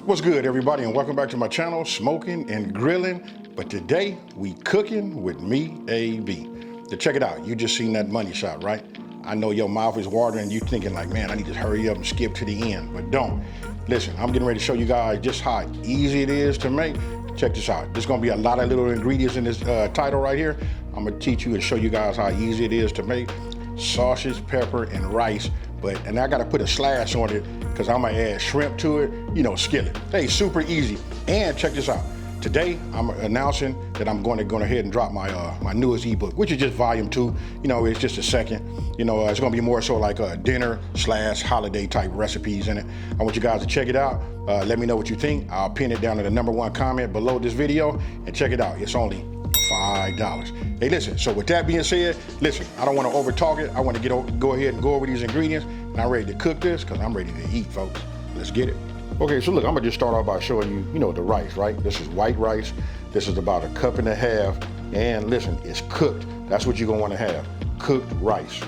What's good, everybody, and welcome back to my channel, Smoking and Grilling. But today we cooking with me, AB. To check it out, you just seen that money shot, right? I know your mouth is watering and you thinking like, man, I need to hurry up and skip to the end, but don't. Listen, I'm getting ready to show you guys just how easy it is to make. Check this out. There's gonna be a lot of little ingredients in this title right here. I'm gonna teach you and show you guys how easy it is to make sausage, pepper, and rice. And I gotta put a slash on it because I'm gonna add shrimp to it, you know, skillet. Hey, super easy. And check this out. Today, I'm announcing that I'm going to go ahead and drop my my newest ebook, which is just volume 2. You know, it's just a second. You know, it's gonna be more so like a dinner/holiday type recipes in it. I want you guys to check it out. Let me know what you think. I'll pin it down in the #1 comment below this video and check it out. It's only $5. Hey, listen, so with that being said, listen, I don't want to over talk it. I want to go ahead and go over these ingredients, and I'm ready to cook this because I'm ready to eat, folks. Let's get it. Okay, so look, I'm gonna just start off by showing you, you know, the rice, right? This is white rice. This is about 1.5 cups, and listen, it's cooked. That's what you're gonna want to have, cooked rice.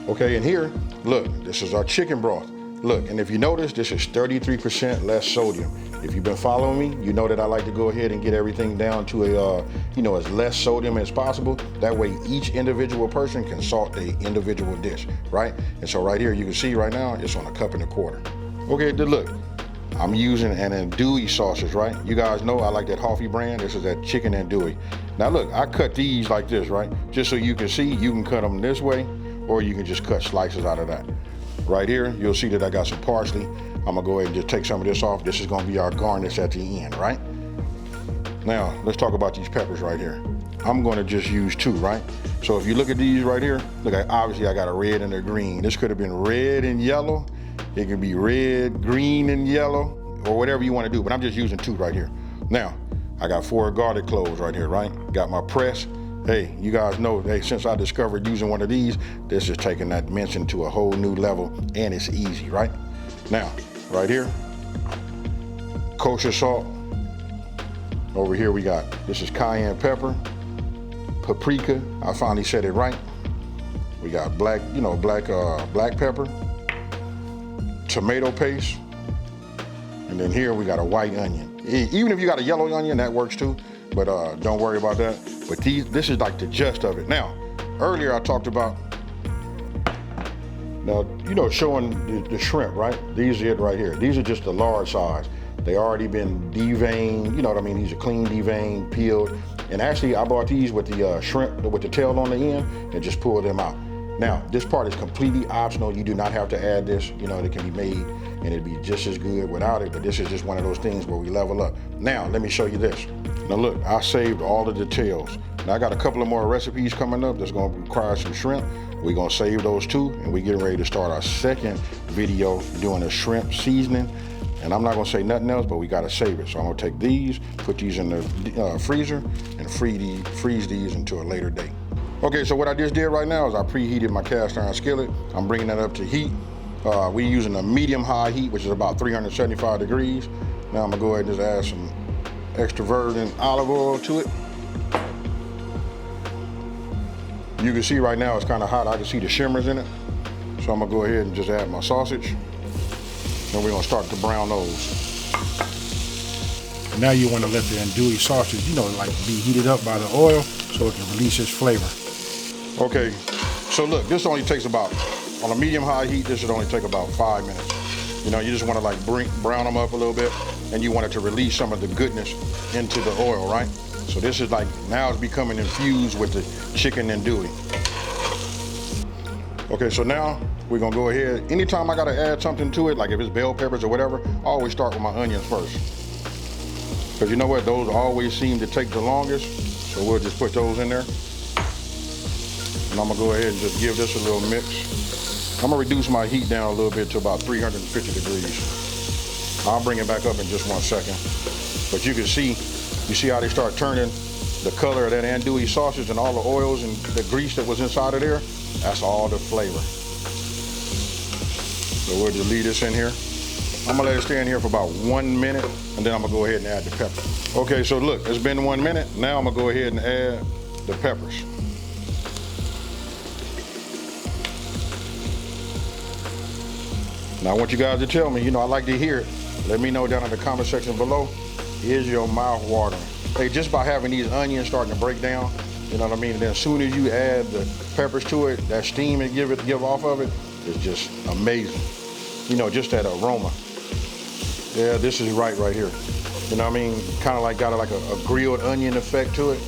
Okay, and here, look, this is our chicken broth. Look, and if you notice, this is 33% less sodium. If you've been following me, you know that I like to go ahead and get everything down to a, you know, as less sodium as possible. That way each individual person can salt their individual dish, right? And so right here, you can see right now, it's on 1.25 cups. Okay, then look, I'm using an Andouille sausage, right? You guys know I like that Hoffy brand. This is that chicken Andouille. Now look, I cut these like this, right? Just so you can see, you can cut them this way, or you can just cut slices out of that. Right here, you'll see that I got some parsley. I'm gonna go ahead and just take some of this off. This is gonna be our garnish at the end, right? Now, let's talk about these peppers right here. I'm gonna just use 2, right? So if you look at these right here, look, obviously I got a red and a green. This could have been red and yellow. It could be red, green, and yellow, or whatever you wanna do, but I'm just using 2 right here. Now, I got 4 garlic cloves right here, right? Got my press. Hey, you guys know, hey, since I discovered using one of these, this is taking that mincing to a whole new level, and it's easy, right? Now, right here, Kosher Salt. Over here we got, this is Cayenne Pepper, Paprika, I finally said it right. We got black, you know, black pepper, tomato paste, and then here we got a white onion. Even if you got a yellow onion, that works too, but don't worry about that. But this is like the gist of it. Now, earlier I talked about, now, you know, showing the shrimp, right? These are it right here. These are just the large size. They already been deveined, you know what I mean? These are clean, deveined, peeled. And actually, I bought these with the shrimp, with the tail on the end, and just pulled them out. Now, this part is completely optional. You do not have to add this. You know, it can be made, and it'd be just as good without it, but this is just one of those things where we level up. Now, let me show you this. Now look, I saved all the details. Now I got a couple of more recipes coming up that's gonna require some shrimp. We're gonna save those too, and we're getting ready to start our second video doing a shrimp seasoning. And I'm not gonna say nothing else, but we gotta save it. So I'm gonna take these, put these in the freezer, and freeze these until a later date. Okay, so what I just did right now is I preheated my cast iron skillet. I'm bringing that up to heat. We're using a medium-high heat, which is about 375 degrees. Now I'm gonna go ahead and just add some extra virgin olive oil to it. You can see right now it's kind of hot. I can see the shimmers in it. So I'm gonna go ahead and just add my sausage. And we're gonna start to brown those. And now you wanna let the andouille sausage, you know, like be heated up by the oil so it can release its flavor. Okay, so look, this only takes about, on a medium-high heat, this should only take about 5 minutes. You know, you just wanna like brown them up a little bit, and you want it to release some of the goodness into the oil, right? So this is like, now it's becoming infused with the chicken andouille. Okay, so now we're gonna go ahead. Anytime I gotta add something to it, like if it's bell peppers or whatever, I always start with my onions first. Because you know what, those always seem to take the longest, so we'll just put those in there. And I'm gonna go ahead and just give this a little mix. I'm gonna reduce my heat down a little bit to about 350 degrees. I'll bring it back up in just 1 second. But you can see, you see how they start turning the color of that andouille sausage and all the oils and the grease that was inside of there? That's all the flavor. So we'll just leave this in here. I'm gonna let it stay in here for about 1 minute, and then I'm gonna go ahead and add the pepper. Okay, so look, it's been 1 minute. Now I'm gonna go ahead and add the peppers. Now I want you guys to tell me, you know, I like to hear it. Let me know down in the comment section below, is your mouth watering? Hey, just by having these onions starting to break down, you know what I mean? And then as soon as you add the peppers to it, that steam it give off of it is just amazing. You know, just that aroma. Yeah, this is right here. You know what I mean? Kind of like got like a grilled onion effect to it.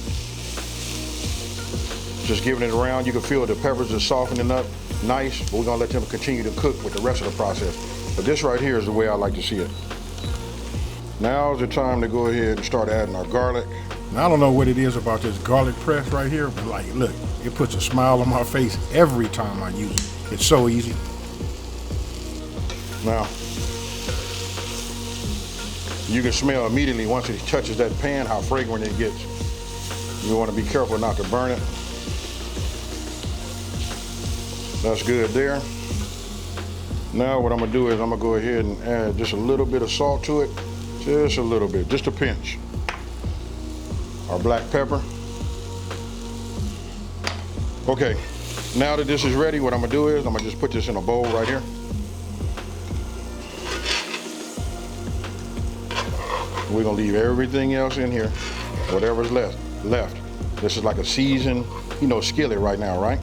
Just giving it around, you can feel the peppers are softening up nice, but we're gonna let them continue to cook with the rest of the process. But this right here is the way I like to see it. Now's the time to go ahead and start adding our garlic. Now, I don't know what it is about this garlic press right here, but like, look, it puts a smile on my face every time I use it. It's so easy. Now, you can smell immediately once it touches that pan how fragrant it gets. You want to be careful not to burn it. That's good there. Now what I'm gonna do is I'm gonna go ahead and add just a little bit of salt to it. Just a little bit, just a pinch. Our black pepper. Okay, now that this is ready, what I'm gonna do is I'm gonna just put this in a bowl right here. We're gonna leave everything else in here, whatever's left. This is like a seasoned, you know, skillet right now, right?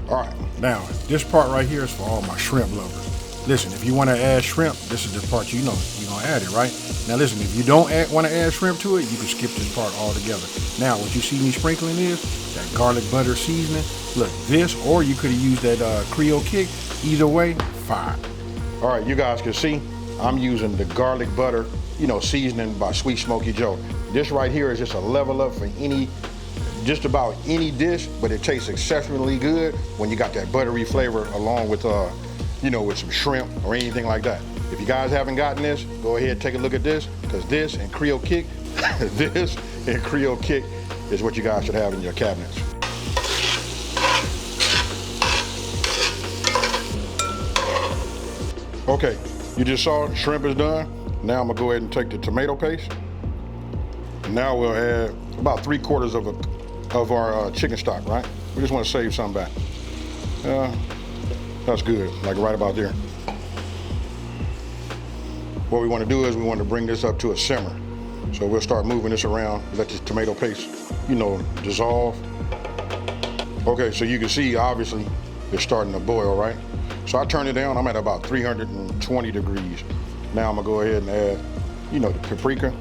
All right, now this part right here is for all my shrimp lovers. Listen, if you want to add shrimp, this is the part you know you're gonna add it, right? Now listen, if you don't want to add shrimp to it, you can skip this part altogether. Now what you see me sprinkling is that garlic butter seasoning. Look, this, or you could have used that Creole kick. Either way, fine. All right, you guys can see I'm using the garlic butter, you know, seasoning by Sweet Smoky Joe. This right here is just a level up for just about any dish, but it tastes exceptionally good when you got that buttery flavor along with you know, with some shrimp or anything like that. If you guys haven't gotten this, go ahead and take a look at this, because this and Creole kick, this and Creole kick is what you guys should have in your cabinets. Okay, you just saw the shrimp is done. Now I'm gonna go ahead and take the tomato paste. Now we'll add about 3/4 of our chicken stock, right? We just want to save some back. That's good, like right about there. What we want to do is we want to bring this up to a simmer. So we'll start moving this around, let this tomato paste, you know, dissolve. Okay, so you can see obviously it's starting to boil, right? So I turn it down, I'm at about 320 degrees. Now I'm gonna go ahead and add, you know, the paprika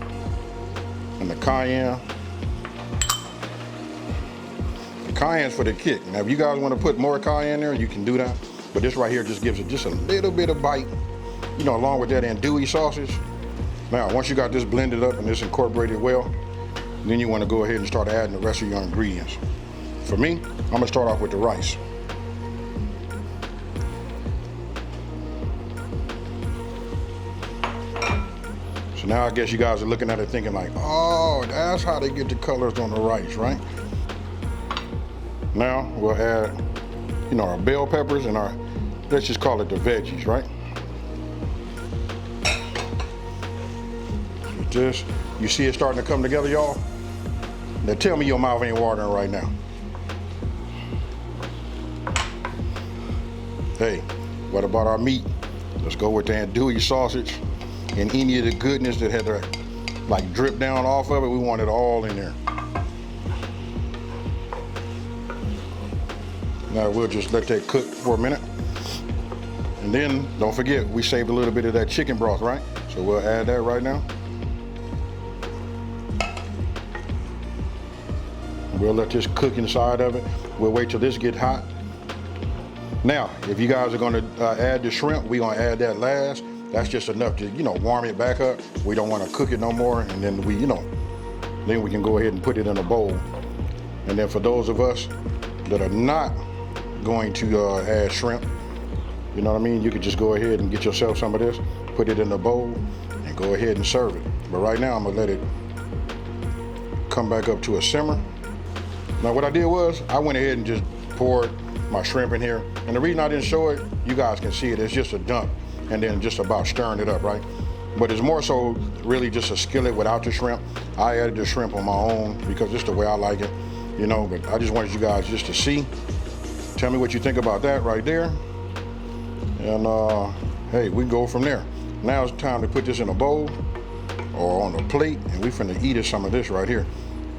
and the cayenne. The cayenne's for the kick. Now if you guys want to put more cayenne there, you can do that. But this right here just gives it just a little bit of bite, you know, along with that andouille sausage. Now, once you got this blended up and this incorporated well, then you want to go ahead and start adding the rest of your ingredients. For me, I'm gonna start off with the rice. So now I guess you guys are looking at it thinking like, oh, that's how they get the colors on the rice, right? Now we'll add, you know, our bell peppers and our, let's just call it the veggies, right? Just, you see it starting to come together, y'all? Now tell me your mouth ain't watering right now. Hey, what about our meat? Let's go with the andouille sausage and any of the goodness that had to like drip down off of it. We want it all in there. Now we'll just let that cook for a minute. And then don't forget, we saved a little bit of that chicken broth, right? So we'll add that right now. We'll let this cook inside of it. We'll wait till this get hot. Now, if you guys are gonna add the shrimp, we're gonna add that last. That's just enough to, you know, warm it back up. We don't wanna cook it no more. And then we, you know, then we can go ahead and put it in a bowl. And then for those of us that are not going to add shrimp, you know what I mean? You could just go ahead and get yourself some of this, put it in a bowl and go ahead and serve it. But right now I'm gonna let it come back up to a simmer. Now what I did was, I went ahead and just poured my shrimp in here. And the reason I didn't show it, you guys can see it, it's just a dump and then just about stirring it up, right? But it's more so really just a skillet without the shrimp. I added the shrimp on my own because it's the way I like it, you know, but I just wanted you guys just to see. Tell me what you think about that right there. And hey, we can go from there. Now it's time to put this in a bowl or on a plate, and we finna eat some of this right here.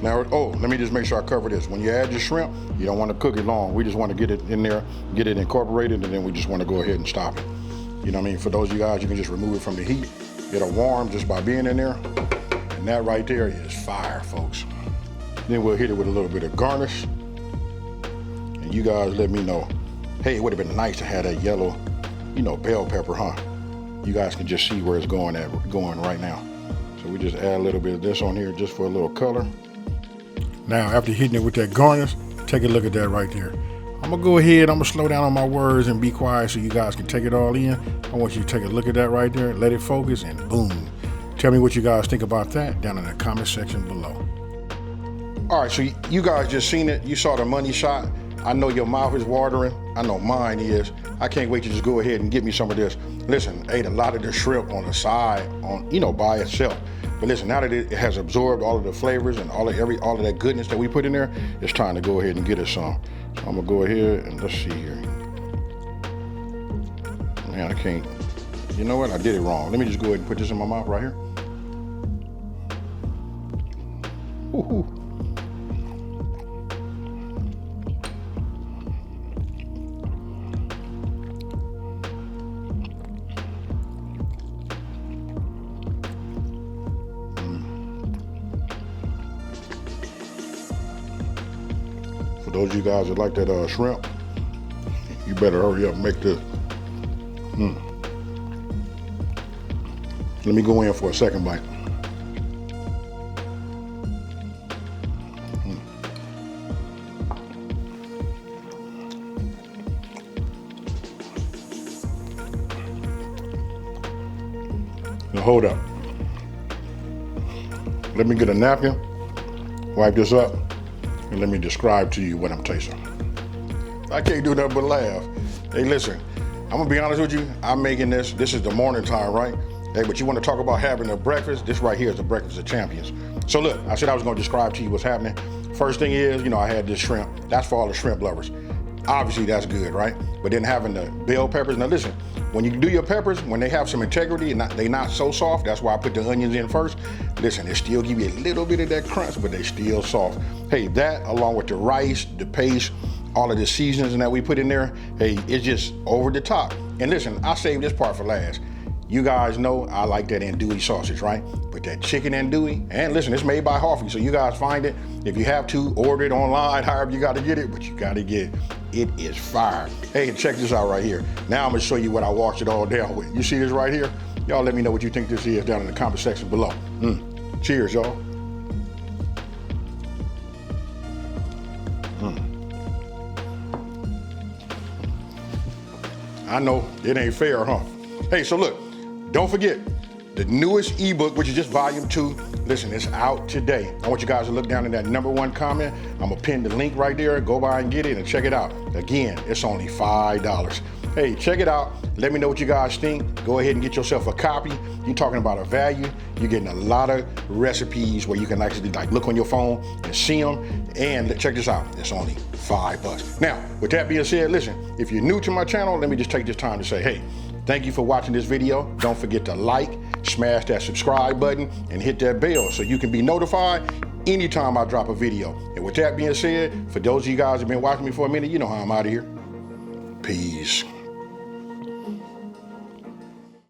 Now, oh, let me just make sure I cover this. When you add your shrimp, you don't want to cook it long. We just want to get it in there, get it incorporated, and then we just want to go ahead and stop it. You know what I mean? For those of you guys, you can just remove it from the heat. It'll warm just by being in there. And that right there is fire, folks. Then we'll hit it with a little bit of garnish. And you guys let me know, hey, it would have been nice to have that yellow, bell pepper, huh? You guys can just see where it's going right now. So we just add a little bit of this on here just for a little color. Now, after hitting it with that garnish, take a look at that right there. I'm gonna go ahead, I'm gonna slow down on my words and be quiet so you guys can take it all in. I want you to take a look at that right there, let it focus, and boom. Tell me what you guys think about that down in the comment section below. All right, so you guys just seen it. You saw the money shot. I know your mouth is watering. I know mine is. I can't wait to just go ahead and get me some of this. Listen, ate a lot of the shrimp on the side, by itself. But listen, now that it has absorbed all of the flavors and all of that goodness that we put in there, it's time to go ahead and get us some. So I'm gonna go ahead and let's see here. Man, I can't. You know what? I did it wrong. Let me just go ahead and put this in my mouth right here. Woo-hoo. For those of you guys that like that shrimp, you better hurry up and make this. Let me go in for a second bite. Now hold up. Let me get a napkin, wipe this up, and let me describe to you what I'm tasting. I can't do nothing but laugh. Hey, listen, I'm gonna be honest with you. I'm making this is the morning time, right? Hey, but you wanna talk about having a breakfast? This right here is the breakfast of champions. So look, I said I was gonna describe to you what's happening. First thing is, I had this shrimp. That's for all the shrimp lovers. Obviously that's good, right? But then having the bell peppers, now listen, when you do your peppers, when they have some integrity and they're not so soft, that's why I put the onions in first. Listen, they still give you a little bit of that crunch, but they still soft. Hey, that along with the rice, the paste, all of the seasonings that we put in there, hey, it's just over the top. And listen, I saved this part for last. You guys know I like that andouille sausage, right? But that chicken andouille, and listen, it's made by Harvey, so you guys find it. If you have to, order it online, however you gotta get it, but you gotta get it. It is fire. Hey, check this out right here. Now I'm gonna show you what I washed it all down with. You see this right here? Y'all let me know what you think this is down in the comment section below. Cheers, y'all. I know, it ain't fair, huh? Hey, so look, don't forget, the newest ebook, which is just volume 2, listen, it's out today. I want you guys to look down in that #1 comment. I'm gonna pin the link right there. Go by and get it and check it out. Again, it's only $5. Hey, check it out. Let me know what you guys think. Go ahead and get yourself a copy. You're talking about a value. You're getting a lot of recipes where you can actually look on your phone and see them. And check this out, it's only $5. Now, with that being said, listen, if you're new to my channel, let me just take this time to say, hey, thank you for watching this video. Don't forget to like, smash that subscribe button, and hit that bell so you can be notified anytime I drop a video. And with that being said, for those of you guys who've been watching me for a minute, you know how I'm out of here. Peace.